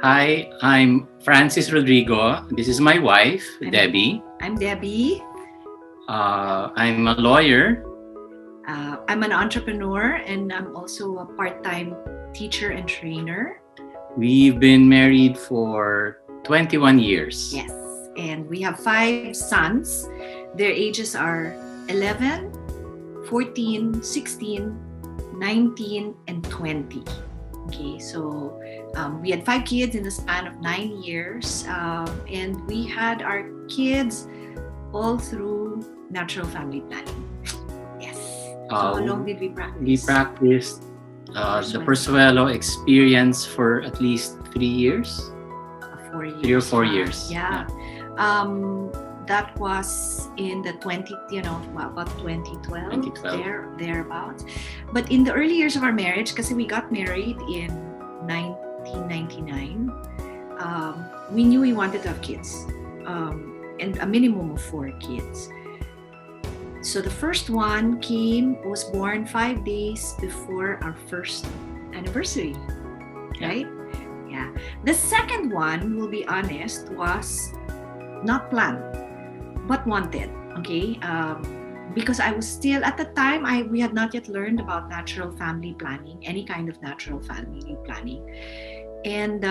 Hi, I'm Francis Rodrigo. This is my wife, Debbie. I'm Debbie. I'm a lawyer. I'm an entrepreneur, and I'm also a part-time teacher and trainer. We've been married for 21 years. Yes, and we have 5 sons. Their ages are 11, 14, 16, 19, and 20. Okay, so we had 5 kids in the span of 9 years, and we had our kids all through natural family planning. Yes. So how long did we practice? We practiced the Porsuelo experience for at least 3 years. 4 years. 3 or 4 years. Yeah. That was in the about 2012, thereabouts. But in the early years of our marriage, kasi we got married in 1999, we knew we wanted to have kids, and a minimum of 4 kids. So the first one was born 5 days before our first anniversary, right? Yeah. The second one, we'll be honest, was not planned, but wanted, okay? Because I was still, at the time, we had not yet learned about natural family planning, any kind of natural family planning. And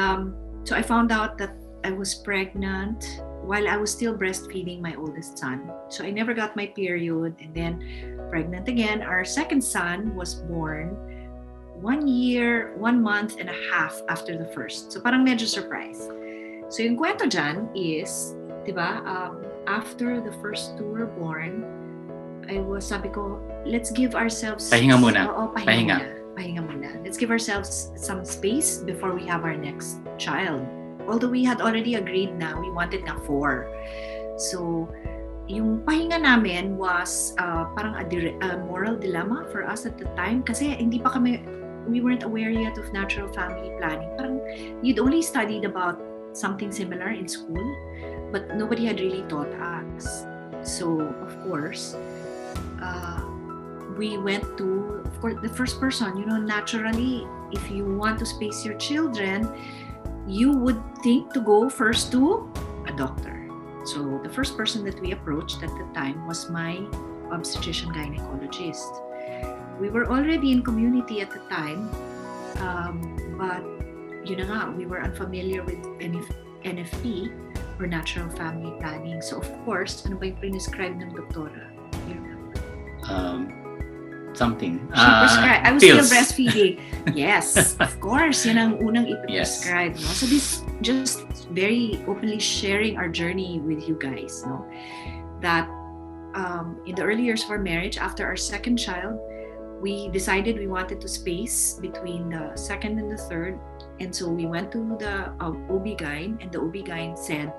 so I found out that I was pregnant while I was still breastfeeding my oldest son. So I never got my period, and then pregnant again. Our second son was born 1 year, 1 month and a half after the first. So parang medyo surprise. So yung kwento dyan is, diba, after the first 2 were born, sabi ko, let's give ourselves... Pahinga muna. Pahinga muna. Let's give ourselves some space before we have our next child. Although we had already agreed na we wanted na 4. So, yung pahinga namin was parang a moral dilemma for us at the time kasi we weren't aware yet of natural family planning. Parang you'd only studied about something similar in school, but nobody had really taught us. So, of course, we went to, of course, the first person, naturally, if you want to space your children, you would think to go first to a doctor. So the first person that we approached at the time was my obstetrician gynecologist. We were already in community at the time, but we were unfamiliar with NFP or natural family planning. So of course, ano ba yung prescribe ng doktora? You remember? Something. She prescribed. I was pills. Still breastfeeding. Yes, of course. Yan ang unang i-prescribe. Yes. No? So this just very openly sharing our journey with you guys. No? That in the early years of our marriage, after our second child, we decided we wanted to space between the second and the third. And so we went to the OB-GYN, and the OB-GYN said,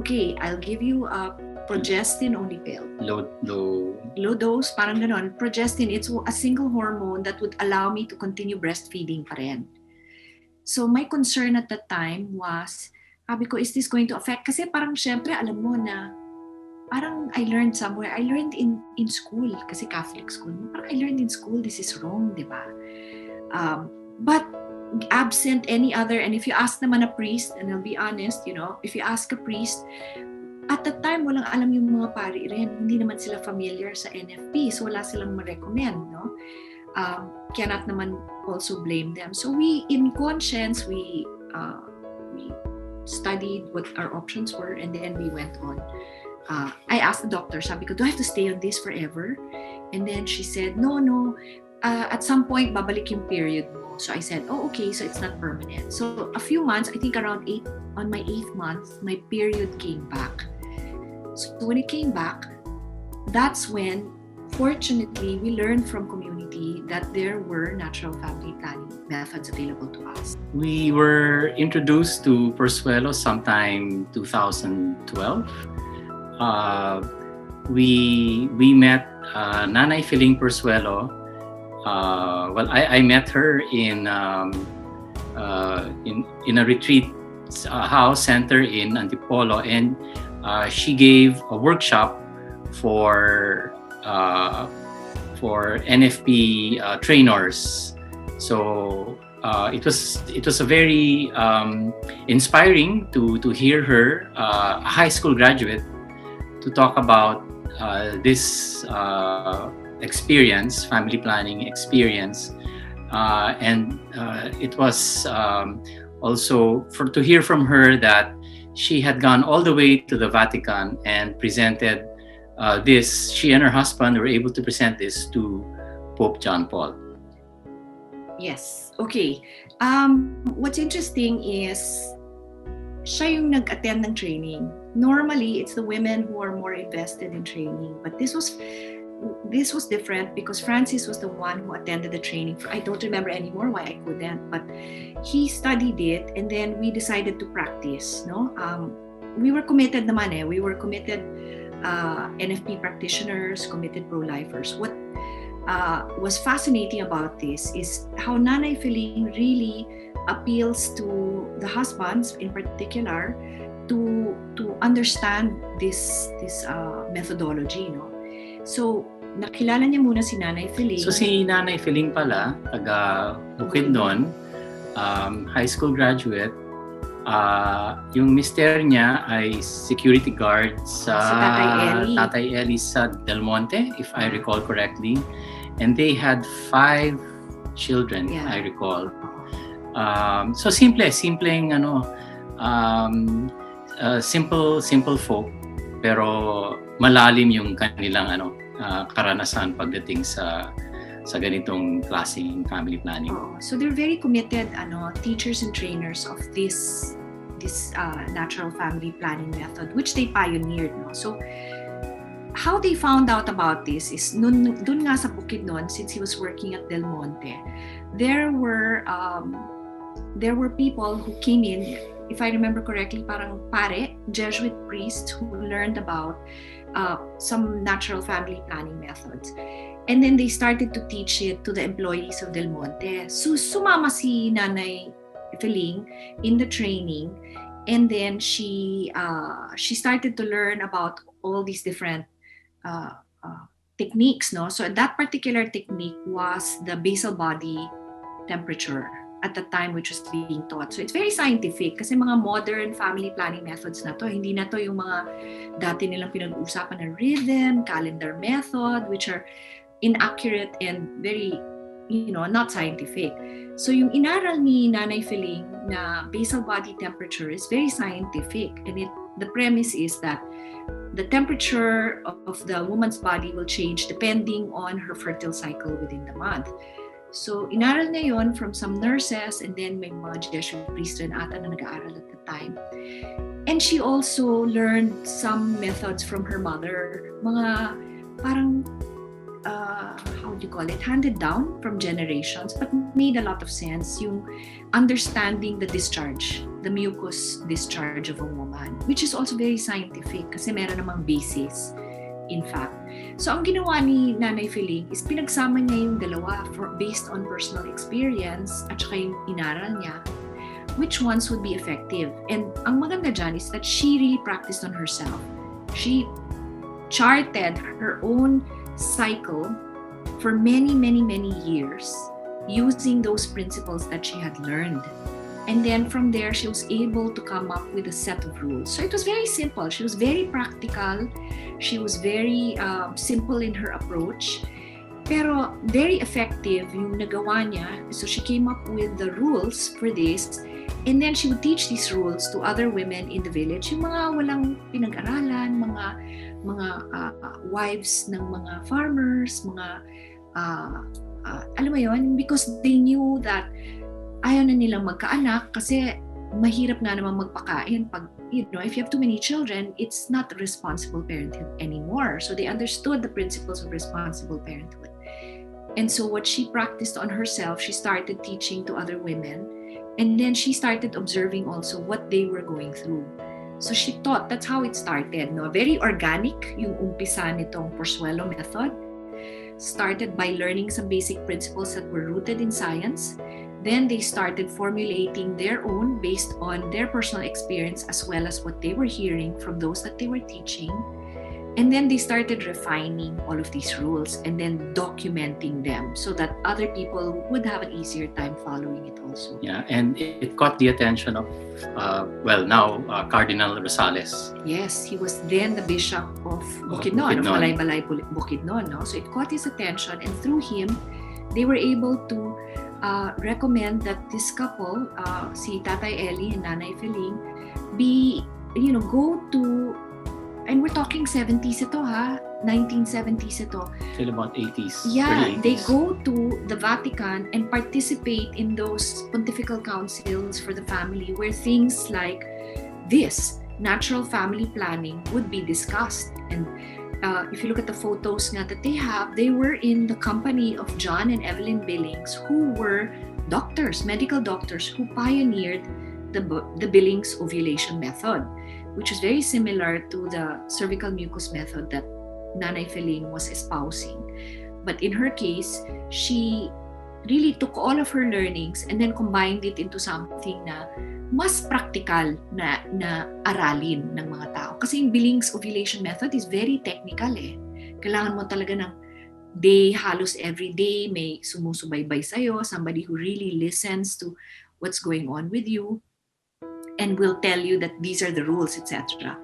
okay, I'll give you a progestin-only pill. Low dose, parang ganon. Progestin, it's a single hormone that would allow me to continue breastfeeding pa rin. So my concern at that time was, sabi ko, is this going to affect? Kasi parang syempre, alam mo na, parang I learned in school, kasi Catholic school, parang I learned in school, this is wrong, di ba? But absent any other, and if you ask naman a priest, and I'll be honest, if you ask a priest, at the time, walang alam yung mga pari rin. Hindi naman sila familiar sa NFP, so wala silang ma-recommend, no? Cannot naman also blame them. So we, in conscience, we studied what our options were, and then we went on. I asked the doctor, sabi ko, do I have to stay on this forever? And then she said, no, at some point, babalik yung period mo. So I said, oh, okay, so it's not permanent. So a few months, I think around on my 8th month, my period came back. So when it came back, that's when, fortunately, we learned from community that there were natural family planning methods available to us. We were introduced to Porsuelo sometime 2012. We met Nanay Feling Porsuelo. I met her in in a retreat house center in Antipolo, and she gave a workshop for NFP trainers. So it was a very inspiring to hear her, a high school graduate, to talk about this experience, family planning experience, and it was also to hear from her that she had gone all the way to the Vatican and presented this. She and her husband were able to present this to Pope John Paul. Yes. Okay. What's interesting is siya yung nag-attend ng training. Normally, it's the women who are more invested in training. But this was different because Francis was the one who attended the training. I don't remember anymore why I couldn't, but he studied it, and then we decided to practice. No, we were committed naman eh. We were committed NFP practitioners, committed pro-lifers. What was fascinating about this is how Nanay Feling really appeals to the husbands in particular to understand this methodology, no? So nakilala niya muna si Nanay Feling. So si Nanay Feling pala, taga Bukidnon, high school graduate. Yung mister niya ay security guard sa Tatay Eli sa Del Monte, if I recall correctly. And they had 5 children, I recall. So simpleng simple folk, pero malalim yung kanilang karanasan pagdating sa ganitong klaseng family planning. So they're very committed teachers and trainers of this natural family planning method, which they pioneered, no? So how they found out about this is dun nga sa Bukidnon, since he was working at Del Monte, there were people who came in, if I remember correctly, parang pare, Jesuit priests who learned about some natural family planning methods. And then they started to teach it to the employees of Del Monte. So sumama si Nanay Feling in the training, and then she started to learn about all these different techniques, no? So that particular technique was the basal body temperature at the time, which was being taught. So it's very scientific kasi mga modern family planning methods na to, hindi na to yung mga dati nilang pinag-uusapan na rhythm, calendar method, which are inaccurate and very, not scientific. So yung inaral ni Nanay Feling na basal body temperature is very scientific, and the premise is that the temperature of the woman's body will change depending on her fertile cycle within the month. So inaral niya yon from some nurses, and then may mga Jesuit priest rin ata na nag-aaral at the time. And she also learned some methods from her mother, mga parang how do you call it, handed down from generations, but made a lot of sense, yung understanding the discharge, the mucus discharge of a woman, which is also very scientific kasi meron namang basis, in fact. So ang ginawa ni Nanay Feling is pinagsama niya yung dalawa based on personal experience at saka yung inaral niya, which ones would be effective. And ang maganda dyan is that she really practiced on herself. She charted her own cycle for many years using those principles that she had learned. And then from there, she was able to come up with a set of rules. So it was very simple. She was very practical. She was very simple in her approach. Pero very effective yung nagawa niya. So she came up with the rules for this. And then she would teach these rules to other women in the village. Yung mga walang pinag-aralan, mga wives ng mga farmers, mga alam mo yun, because they knew that ayaw na nilang magkaanak kasi mahirap nga naman magpakain pag, if you have too many children, it's not responsible parenthood anymore. So they understood the principles of responsible parenthood. And so what she practiced on herself, she started teaching to other women, and then she started observing also what they were going through. So she taught, that's how it started, no? Very organic yung umpisa nitong Porsuelo method. Started by learning some basic principles that were rooted in science. Then they started formulating their own based on their personal experience as well as what they were hearing from those that they were teaching. And then they started refining all of these rules and then documenting them so that other people would have an easier time following it also. Yeah, and it caught the attention of, now Cardinal Rosales. Yes, he was then the Bishop of Bukidnon, of Balay-Balay Bukidnon. No? So it caught his attention, and through him, they were able to recommend that this couple, si Tatay Eli and Nanay Feling, go to, and we're talking 70s ito 1970s ito. Till about 80s. Yeah, 80s. they go to the Vatican and participate in those pontifical councils for the family where things like this, natural family planning, would be discussed. And if you look at the photos nga that they have, they were in the company of John and Evelyn Billings, who were doctors, medical doctors, who pioneered the Billings ovulation method, which is very similar to the cervical mucus method that Nanay Feling was espousing. But in her case, she really took all of her learnings and then combined it into something na mas practical na aralin ng mga tao. Kasi yung Billings ovulation method is very technical eh. Kailangan mo talaga ng day, halos every day, may sumusubaybay sa'yo, somebody who really listens to what's going on with you and will tell you that these are the rules, etc.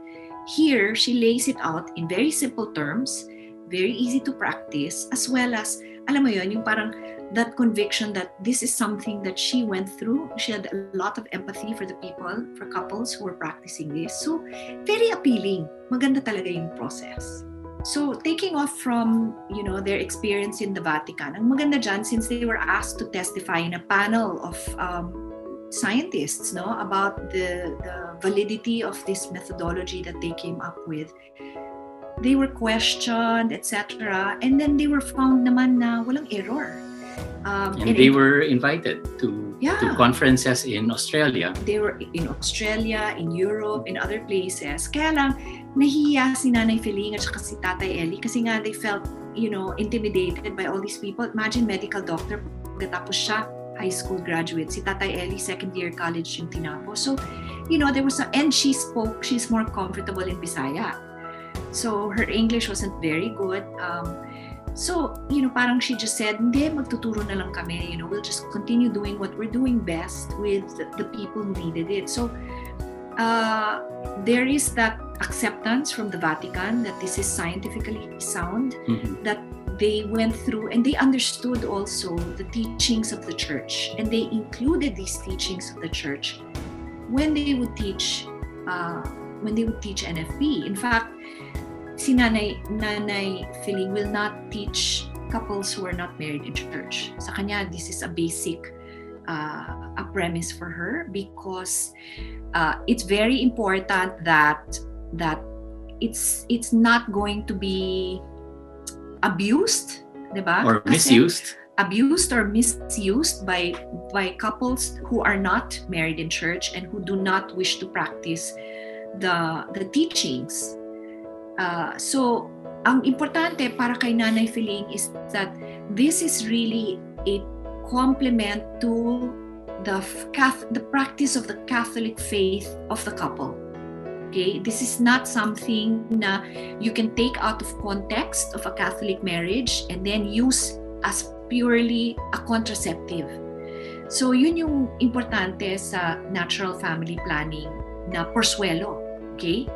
Here, she lays it out in very simple terms, very easy to practice, as well as, alam mo yun, yung parang that conviction that this is something that she went through. She had a lot of empathy for the people, for couples who were practicing this. So, very appealing. Maganda talaga yung process. So, taking off from, their experience in the Vatican, ang maganda dyan, since they were asked to testify in a panel of scientists, about the validity of this methodology that they came up with, they were questioned, etc. And then they were found naman na walang error. And they were invited to conferences in Australia. They were in Australia, in Europe, in other places. Kaya lang, nahiya si Nanay Feling at saka si Tatay Eli kasi nga they felt, intimidated by all these people. Imagine medical doctor, pagkatapos siya, high school graduate. Si Tatay Eli, second year college yung tinapos. So, there was and she's more comfortable in Bisaya. So, her English wasn't very good. So, parang she just said, hindi, magtuturo na lang kami. We'll just continue doing what we're doing best with the people who needed it. So, there is that acceptance from the Vatican that this is scientifically sound, that they went through and they understood also the teachings of the church, and they included these teachings of the church when they would teach NFP. In fact, si Nanay Feling will not teach couples who are not married in church. Sa kanya, this is a basic a premise for her, because it's very important that it's not going to be abused, diba? Or misused. Abused or misused by couples who are not married in church and who do not wish to practice the teachings. So, ang importante para kay Nanay Feling is that this is really a complement to the practice of the Catholic faith of the couple. Okay, this is not something na you can take out of context of a Catholic marriage and then use as purely a contraceptive. So, yun yung importante sa natural family planning na Porsuelo. Okay?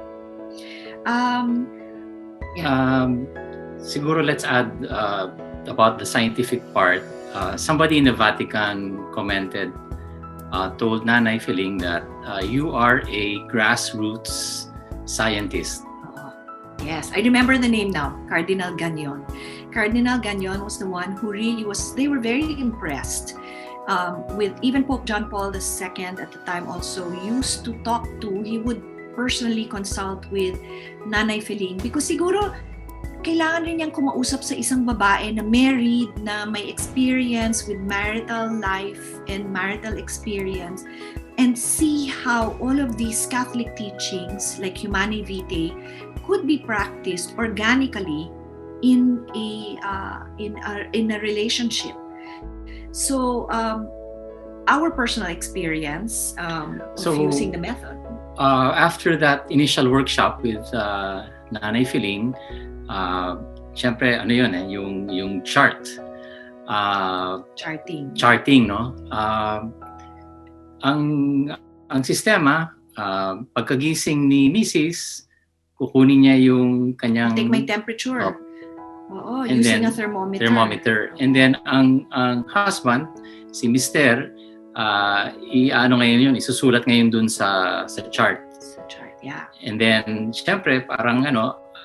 Siguro let's add about the scientific part. Somebody in the Vatican commented, told Nanay Feling that you are a grassroots scientist. Yes, I remember the name now, Cardinal Gagnon. Cardinal Gagnon was the one who really they were very impressed with even Pope John Paul II at the time also used to talk to, he would personally consult with Nanay Feling because siguro kailangan rin niyang kumausap sa isang babae na married, na may experience with marital life and marital experience, and see how all of these Catholic teachings like Humanae Vitae could be practiced organically in a relationship. So our personal experience of using the method. After that initial workshop with Nanay Feling, syempre ano yun yung chart. Charting, no? Ang sistema, pagkagising ni Mrs., kukunin niya yung kanyang... Take my temperature. And using then, a thermometer. And then, ang husband, si Mister, ngayon yun, isusulat ngayon dun sa chart. Sa chart, yeah. And then, syempre, parang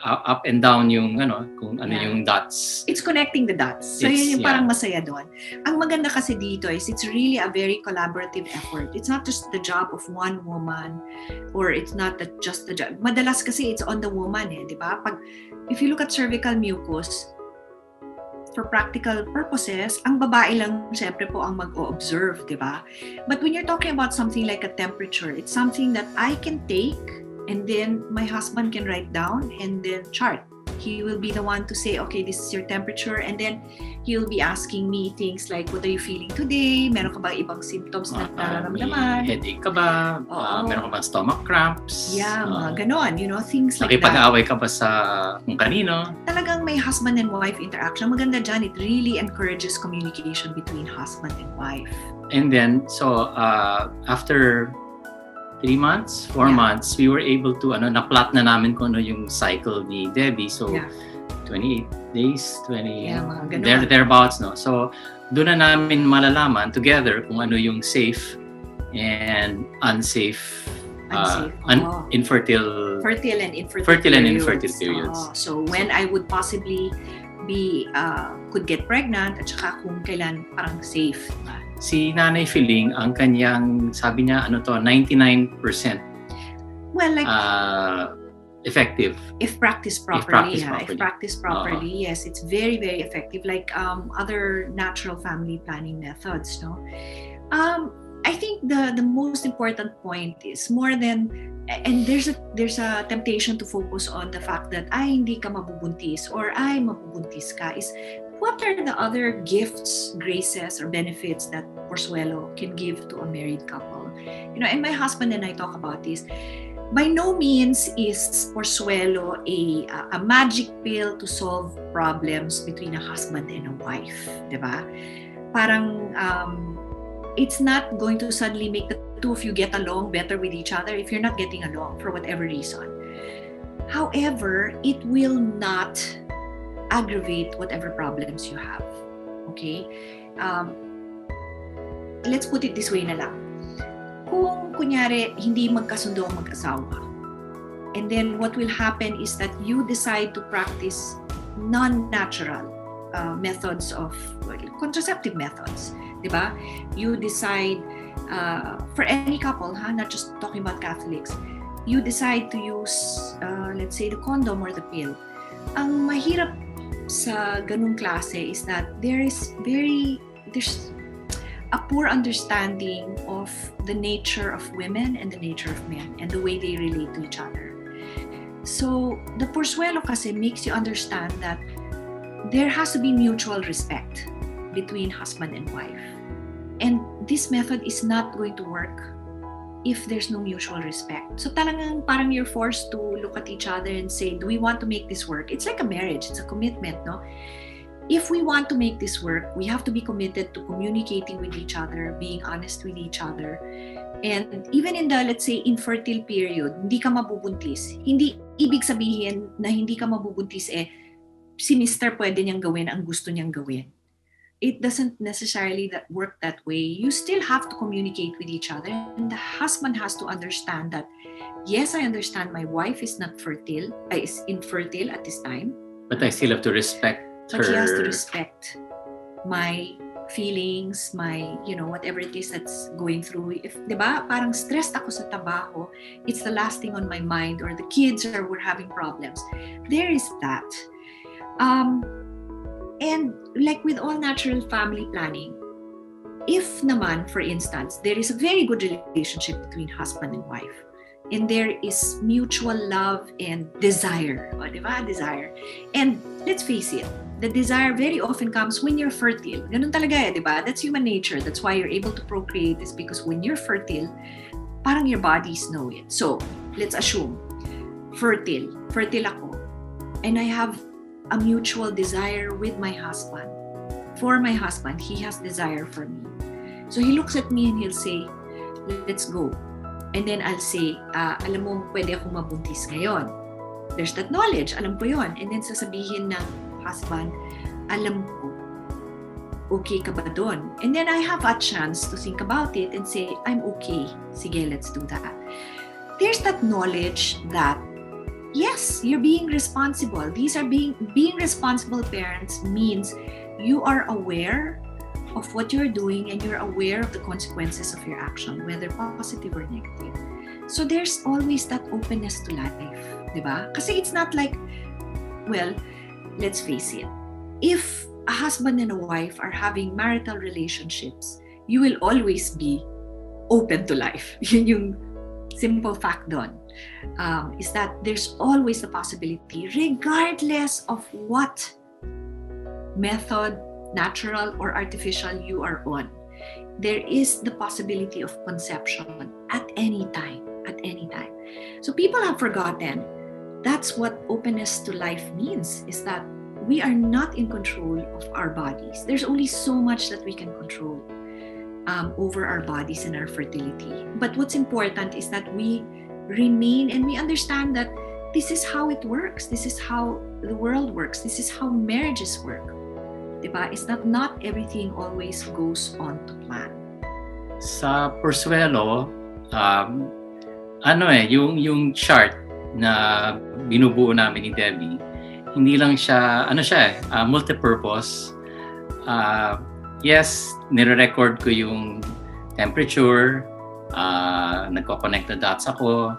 up and down yung kung yung dots. It's connecting the dots. So yun yung parang masaya doon. Ang maganda kasi dito is it's really a very collaborative effort. It's not just the job of one woman, or it's not just the job. Madalas kasi it's on the woman, di ba? If you look at cervical mucus, for practical purposes, ang babae lang syempre po ang mag-o-observe, di ba? But when you're talking about something like a temperature, it's something that I can take and then my husband can write down and then chart. He will be the one to say, okay, this is your temperature, and then he'll be asking me things like, what are you feeling today? Meron ka ba ibang symptoms na nararamdaman? Headache ka ba? Meron ka ba stomach cramps? Yeah, mga ganon, things like that. Nakipag-away ka ba sa kung kanino? Talagang may husband and wife interaction. Maganda dyan, it really encourages communication between husband and wife. And then, so after 3 months, 4 months, we were able to, na-plot na namin kung ano yung cycle ni Debbie. So, 28 days, 20, thereabouts, no? So, doon na namin malalaman together kung ano yung safe and unsafe, infertile and infertile periods. So, when I would possibly could get pregnant, at saka kung kailan parang safe. Si Nanay Feling, ang kanyang, sabi niya, 99%. Well, like, effective. If practiced properly. If practiced properly, yes, it's very, very effective. Like other natural family planning methods, no? I think the most important point is more than, and there's a temptation to focus on the fact that hindi ka mabubuntis or mabubuntis ka, is what are the other gifts, graces, or benefits that Porsuelo can give to a married couple? And my husband and I talk about this. By no means is Porsuelo a magic pill to solve problems between a husband and a wife, diba? Parang it's not going to suddenly make the two of you get along better with each other if you're not getting along for whatever reason. However, it will not aggravate whatever problems you have. Okay? Let's put it this way na lang. Kung kunyari, hindi magkasundo ang mag-asawa, and then what will happen is that you decide to practice non-natural methods of contraceptive methods. Diba? You decide, for any couple, not just talking about Catholics, you decide to use, let's say, the condom or the pill. Ang mahirap sa ganung klase is that there's a poor understanding of the nature of women and the nature of men and the way they relate to each other. So the Porsuelo kasi makes you understand that there has to be mutual respect between husband and wife. And this method is not going to work if there's no mutual respect. So talagang parang you're forced to look at each other and say, do we want to make this work? It's like a marriage. It's a commitment, no? If we want to make this work, we have to be committed to communicating with each other, being honest with each other. And even in the, let's say, infertile period, hindi ka mabubuntis. Hindi ibig sabihin na hindi ka mabubuntis si Mr. pwede niyang gawin ang gusto niyang gawin. It doesn't necessarily work that way. You still have to communicate with each other, and the husband has to understand that, yes, I understand my wife is infertile at this time, but I still have to respect her. But he has to respect my feelings, my, whatever it is that's going through. If, diba, parang stressed ako sa trabaho, it's the last thing on my mind, or the kids we're having problems. There is that. And like with all natural family planning, if naman, for instance, there is a very good relationship between husband and wife, and there is mutual love and desire. O, di ba? Desire. And let's face it, the desire very often comes when you're fertile. Ganun talaga di ba? That's human nature. That's why you're able to procreate, is because when you're fertile, parang your bodies know it. So, let's assume, fertile ako, and I have a mutual desire with my husband. For my husband, he has desire for me. So he looks at me and he'll say, let's go. And then I'll say, alam mo, pwede akong mabuntis ngayon. There's that knowledge, alam ko yon. And then sasabihin ng husband, alam ko, okay ka ba doon? And then I have a chance to think about it and say, I'm okay. Sige, let's do that. There's that knowledge that, yes, you're being responsible. These are being responsible parents means you are aware of what you're doing and you're aware of the consequences of your action, whether positive or negative. So there's always that openness to life, di ba? Kasi it's not like, well, let's face it. If a husband and a wife are having marital relationships, you will always be open to life. Yun yung simple fact doon. Is that there's always the possibility, regardless of what method, natural or artificial, you are on, there is the possibility of conception at any time. So people have forgotten that's what openness to life means, is that we are not in control of our bodies. There's only so much that we can control over our bodies and our fertility. But what's important is that we remain and we understand that this is how it works. This is how the world works. This is how marriages work. Diba? It's not everything always goes on to plan. Sa Porsuelo, yung chart na binubuo namin ni Debbie, hindi lang siya, multipurpose. Yes, nire-record ko yung temperature, nagko-connect the dots ako,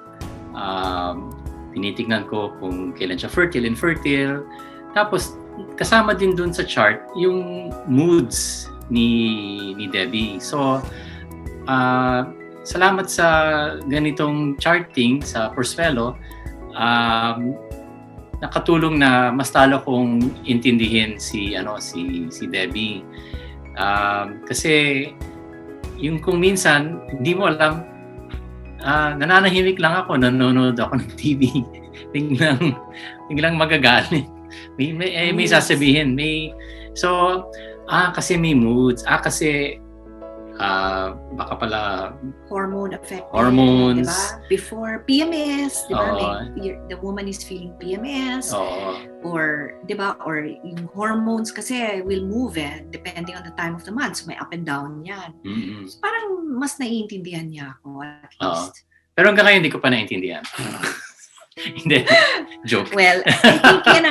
tinitignan ko kung kailan siya fertile, infertile. Tapos, kasama din dun sa chart yung moods ni Debbie. So, salamat sa ganitong charting sa Porsuelo. Nakatulong na mas talo kong intindihin si Debbie. Kasi yung kung minsan hindi mo alam, nananahimik lang ako, nanonood ako ng TV, biglang magagalit. May sasabihin, kasi may moods, kasi baka pala hormone affected, hormones, diba? Before PMS, diba? The woman is feeling PMS, or diba, or yung hormones kasi will move depending on the time of the month, so may up and down yan. Mm-hmm. So parang mas naiintindihan niya ako at least. Pero hanggang ngayon hindi ko pa naiintindihan. Hindi. Joke. Well, I think yan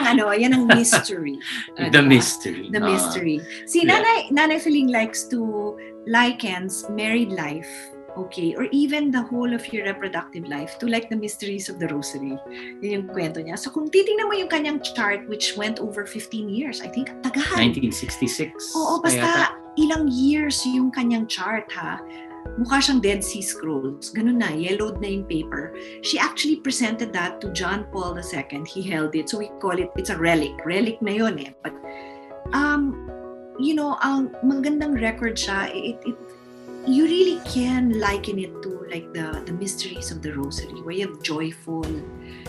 ang mystery. The mystery. The mystery. See, Nanay Feling likes to likens married life, okay, or even the whole of your reproductive life to like the mysteries of the rosary. Yun yung kwento niya. So kung titingnan mo yung kanyang chart, which went over 15 years, I think, tagal. 1966. Oo, basta ilang years yung kanyang chart, ha? Mukha siyang Dead Sea Scrolls. Ganun na, yellowed na yung paper. She actually presented that to John Paul II. He held it. So we call it, it's a relic. Relic na yun eh. But, ang magandang record siya, you really can liken it to like the mysteries of the rosary, where you have joyful,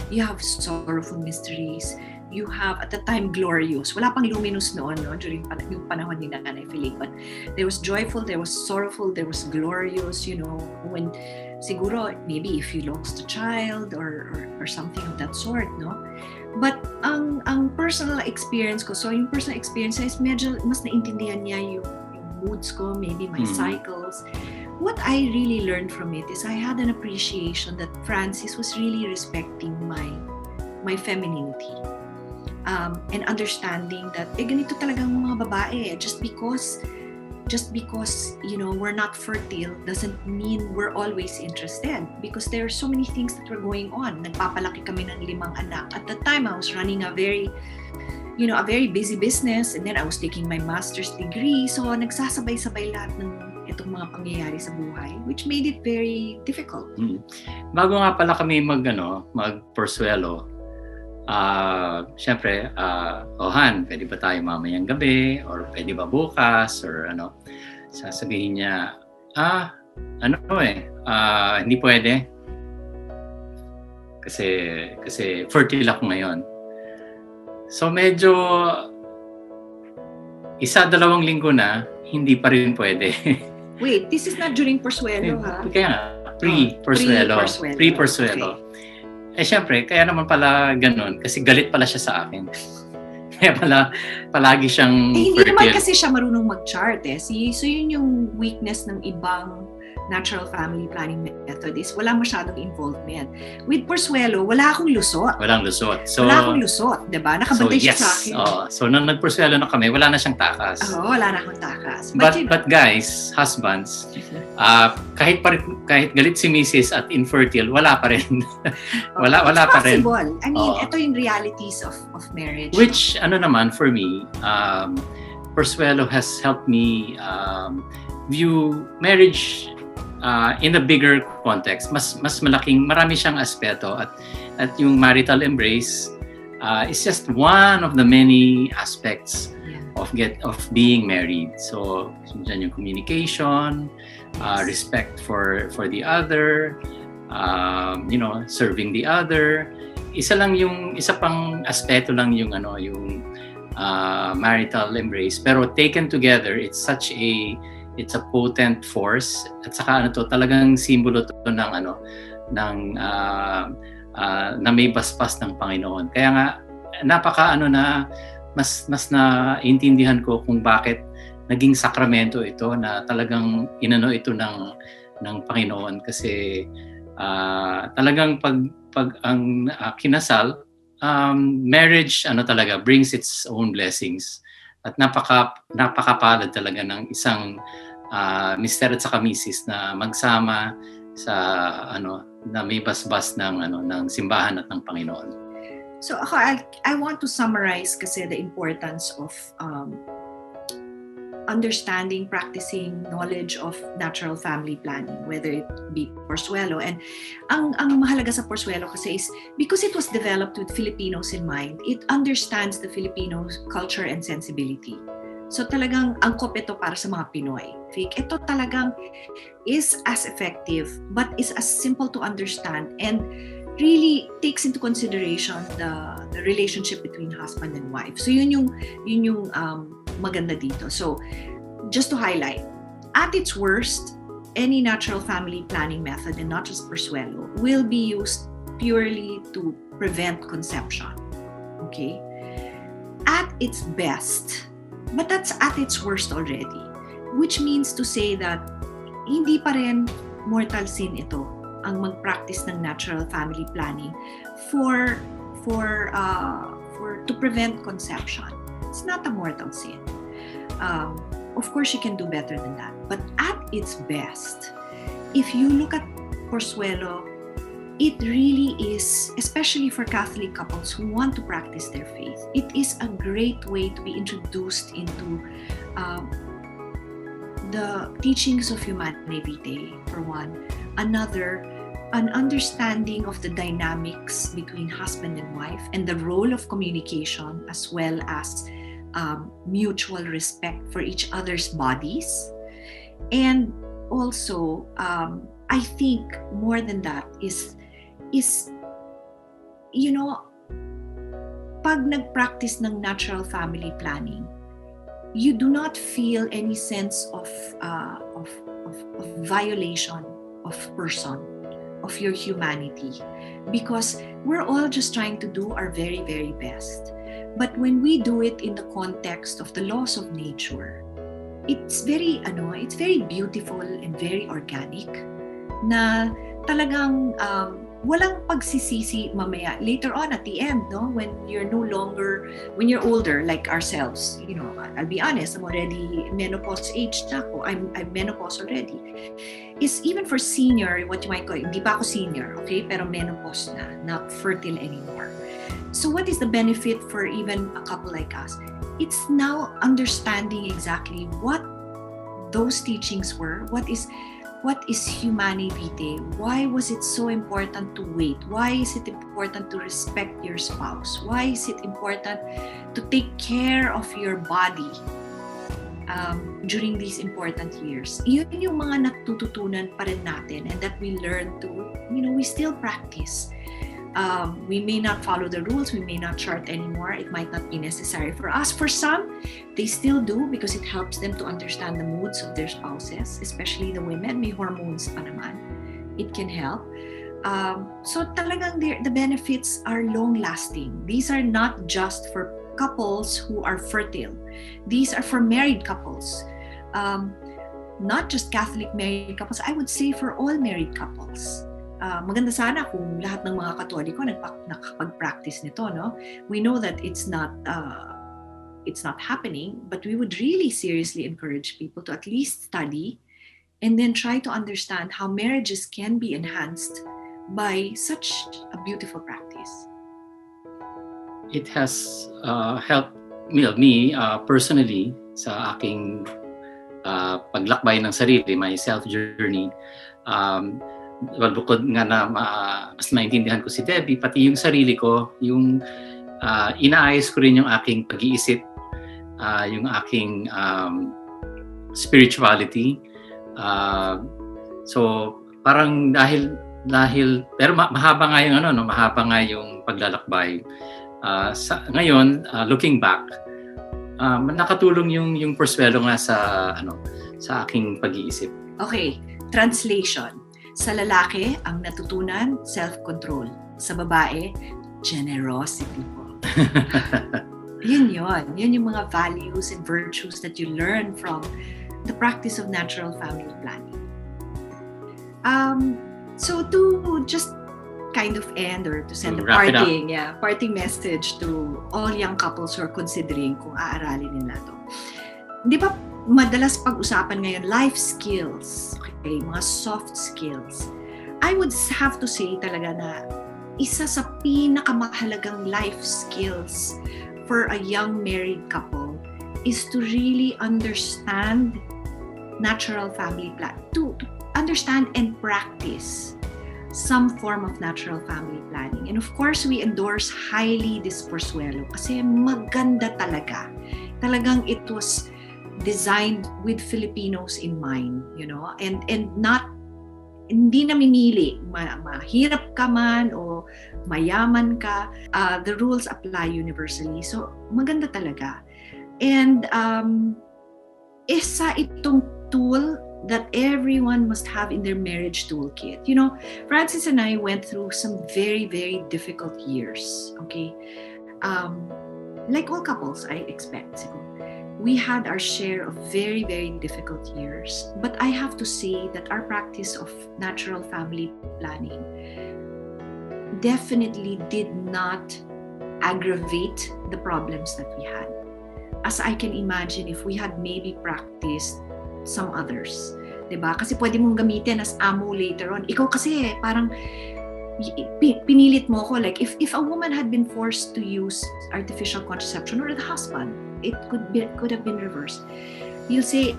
you have sorrowful mysteries, you have, at the time, glorious. Wala pang luminous noon, no? During yung panahon ni Nanay Feling. But there was joyful, there was sorrowful, there was glorious, when siguro, maybe if you lost a child or something of that sort, no? But ang personal experience ko, so yung personal experience is medyo mas naintindihan niya yung moods ko, maybe my cycles. What I really learned from it is I had an appreciation that Francis was really respecting my femininity. And understanding that ganito talagang mga babae, just because we're not fertile doesn't mean we're always interested, because there are so many things that were going on. Nagpapalaki kami ng 5 anak. At the time I was running a very busy business, and then I was taking my master's degree, so nagsasabay-sabay lahat ng itong mga pangyayari sa buhay, which made it very difficult. Bago nga pala kami mag-Porsuelo, syempre, Han, pwede ba tayo mamayang gabi? Or pwede ba bukas? Or ano? Sasabihin niya, hindi pwede. Kasi fertile ako ngayon. So medyo 1-2 linggo na, hindi pa rin pwede. Wait, this is not during Porsuelo, ha? Kaya nga, pre-Porsuelo. Pre-Porsuelo. Okay. Syempre, kaya naman pala ganun, kasi galit pala siya sa akin. Kaya pala, palagi siyang hindi fertile. Naman kasi siya marunong mag-chart eh. So yun yung weakness ng ibang natural family planning method is wala masyadong involvement. With Porsuelo, wala akong lusot. Walang lusot. So, wala akong lusot, diba? Nakabantay siya sa akin. So nung nag-Porsuelo na kami, wala na siyang takas. Wala na akong takas. But guys, husbands, kahit galit si Mrs. at infertile, wala pa rin. wala pa rin. Possible. I mean, ito yung realities of marriage. Which, for me, Porsuelo has helped me view marriage in a bigger context. Mas marami siyang aspeto at yung marital embrace is just one of the many aspects of being married. So dyan yung communication, respect for the other, serving the other. Isa pang aspeto lang yung marital embrace, pero taken together, it's a potent force, at saka talagang simbolo to ng na may basbas ng Panginoon. Kaya nga mas naintindihan ko kung bakit naging sakramento ito, na talagang ito ng Panginoon, kasi talagang pag ang kinasal, marriage talaga brings its own blessings. At napakapalad talaga ng isang mister at saka misis na magsama sa na may basbas ng simbahan at ng Panginoon. So ako, I want to summarize kasi the importance of understanding, practicing knowledge of natural family planning, whether it be Porsuelo. And ang mahalaga sa Porsuelo kasi is because it was developed with Filipinos in mind, it understands the Filipino culture and sensibility. So talagang angkop ito para sa mga Pinoy. Ito talagang is as effective but is as simple to understand and really takes into consideration the relationship between husband and wife. So yun yung maganda dito. So just to highlight, at its worst, any natural family planning method, and not just Porsuelo, will be used purely to prevent conception. Okay? At its best, but that's at its worst already, which means to say that hindi pa rin mortal sin ito ang mag-practice ng natural family planning to prevent conception. It's not a mortal sin. Of course, you can do better than that. But at its best, if you look at Porsuelo, it really is, especially for Catholic couples who want to practice their faith, it is a great way to be introduced into the teachings of Humanae Vitae, for one. Another, an understanding of the dynamics between husband and wife and the role of communication, as well as mutual respect for each other's bodies. And also, I think more than that is pag nag-practice ng natural family planning, you do not feel any sense of violation of person, of your humanity, because we're all just trying to do our very, very best. But when we do it in the context of the laws of nature, it's very beautiful and very organic, na talagang walang pagsisisi mamaya later on at the end, no, when you're older, like ourselves. I'll be honest, I'm already menopause age na ako. I'm menopause already. Is even for senior, what you might call, hindi pa ako senior, okay, pero menopause na, not fertile anymore. So what is the benefit for even a couple like us? It's now understanding exactly what those teachings were. What is humani vitae? Why was it so important to wait? Why is it important to respect your spouse? Why is it important to take care of your body during these important years? Yun yung mga natututunan pa rin natin, and that we learn to, we still practice. We may not follow the rules, we may not chart anymore, it might not be necessary for us. For some, they still do because it helps them to understand the moods of their spouses, especially the women, may hormones pa naman. It can help. So talagang the benefits are long-lasting. These are not just for couples who are fertile. These are for married couples. Not just Catholic married couples, I would say for all married couples. Maganda sana kung lahat ng mga Katoliko nakapag-practice nito, no? We know that it's not happening, but we would really seriously encourage people to at least study and then try to understand how marriages can be enhanced by such a beautiful practice. It has helped me personally sa aking paglakbay ng sarili, my self-journey. Well, bukod nga na mas maintindihan ko si Debbie, pati yung sarili ko, yung inaayos ko rin yung aking pag-iisip, yung aking spirituality. So parang dahil pero mahaba nga yung mahaba nga yung paglalakbay. Ngayon, looking back, nakatulong yung Porsuelo nga sa aking pag-iisip. Okay, translation. Sa lalaki, ang natutunan, self-control. Sa babae, generosity po. Yun yung mga values and virtues that you learn from the practice of natural family planning. So to just kind of end or to send a parting message to all young couples who are considering kung aaralin nila to. Di ba madalas pag-usapan ngayon, life skills, okay, mga soft skills. I would have to say talaga na isa sa pinakamahalagang life skills for a young married couple is to really understand natural family planning, to understand and practice some form of natural family planning. And of course, we endorse highly this Porsuelo kasi maganda talaga. Talagang it was designed with Filipinos in mind, and not, hindi namimili, mahirap ka man o mayaman ka, the rules apply universally. So maganda talaga. And isa itong tool that everyone must have in their marriage toolkit. Francis and I went through some very, very difficult years, okay? Like all couples, I expect. We had our share of very, very difficult years. But I have to say that our practice of natural family planning definitely did not aggravate the problems that we had. As I can imagine if we had maybe practiced some others. Diba? Kasi pwede mong gamitin as ammo later on. Ikaw kasi parang pinilit mo ko, like if a woman had been forced to use artificial contraception, or the husband, it could have been reversed. You'll say,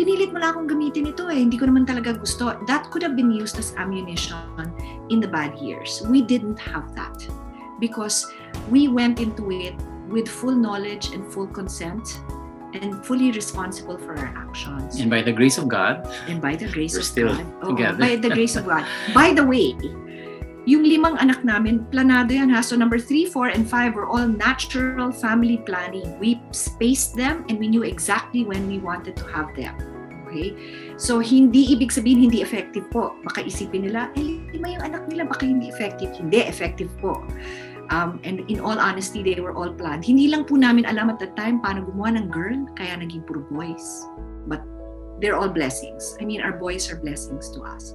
pinilit mo lang akong gamitin ito hindi ko naman talaga gusto. That could have been used as ammunition in the bad years. We didn't have that because we went into it with full knowledge and full consent and fully responsible for our actions. And by the grace of God. And by the grace we're of still God. together. By the grace of God. By the way, yung 5 anak namin, planado yan ha. So number 3, 4, and 5 were all natural family planning. We spaced them and we knew exactly when we wanted to have them. Okay? So hindi ibig sabihin hindi effective po. Baka isipin nila, 5 yung anak nila, baka hindi effective. Hindi, effective po. And in all honesty, they were all planned. Hindi lang po namin alam at that time paano gumawa ng girl, kaya naging puro boys. But they're all blessings. I mean, our boys are blessings to us.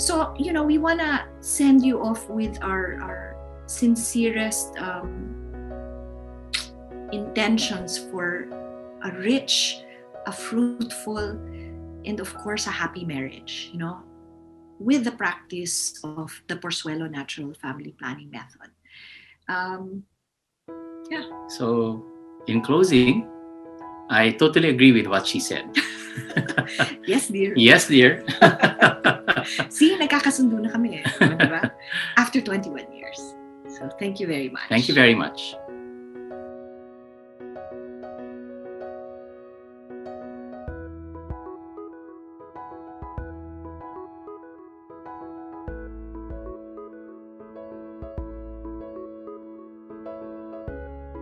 So, we want to send you off with our sincerest intentions for a rich, a fruitful, and of course, a happy marriage, with the practice of the Porsuelo Natural Family Planning Method. So, in closing, I totally agree with what she said. Yes, dear. Yes, dear. See, nagkakasundo na kami eh. Diba? After 21 years. So, thank you very much. Thank you very much.